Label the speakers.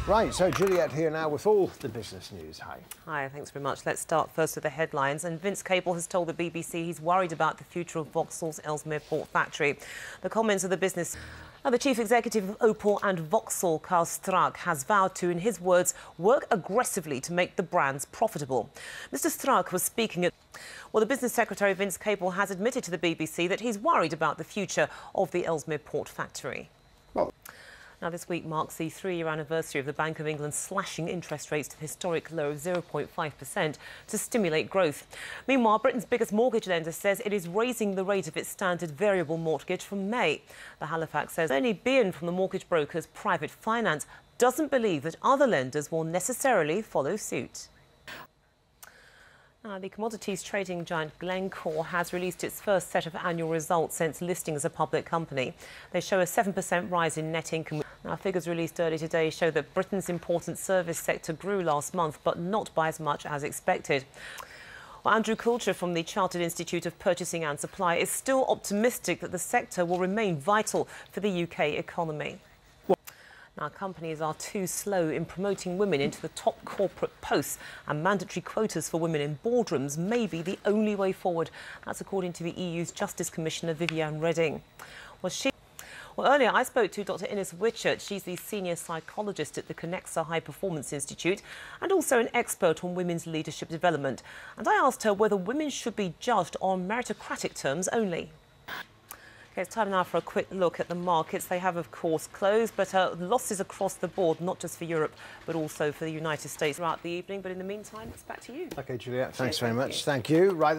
Speaker 1: Right, so Juliette here now with all the business news. Hi.
Speaker 2: Hi, thanks very much. Let's start first with the headlines. And Vince Cable has told the BBC he's worried about the future of Vauxhall's Ellesmere Port factory. The comments of the business... Now, the chief executive of Opel and Vauxhall, Karl Strack, has vowed to, in his words, work aggressively to make the brands profitable. Mr Strack was speaking at... Well, the business secretary, Vince Cable, has admitted to the BBC that he's worried about the future of the Ellesmere Port factory.
Speaker 1: Well,
Speaker 2: now, this week marks the 3-year anniversary of the Bank of England slashing interest rates to the historic low of 0.5% to stimulate growth. Meanwhile, Britain's biggest mortgage lender says it is raising the rate of its standard variable mortgage from May. The Halifax says Bernie Bean from the mortgage broker's Private Finance doesn't believe that other lenders will necessarily follow suit. The commodities trading giant Glencore has released its first set of annual results since listing as a public company. They show a 7% rise in net income. Now, figures released earlier today show that Britain's important service sector grew last month, but not by as much as expected. Well, Andrew Coulter from the Chartered Institute of Purchasing and Supply is still optimistic that the sector will remain vital for the UK economy. Now, companies are too slow in promoting women into the top corporate posts, and mandatory quotas for women in boardrooms may be the only way forward. That's according to the EU's Justice Commissioner Viviane Reding. Well, earlier I spoke to Dr Ines Witchert. She's the senior psychologist at the Connexa High Performance Institute and also an expert on women's leadership development. And I asked her whether women should be judged on meritocratic terms only. Okay, it's time now for a quick look at the markets. They have, of course, closed, but losses across the board, not just for Europe, but also for the United States throughout the evening. But in the meantime, it's back to you.
Speaker 1: OK, Juliette, thanks very much. Thank you. Right.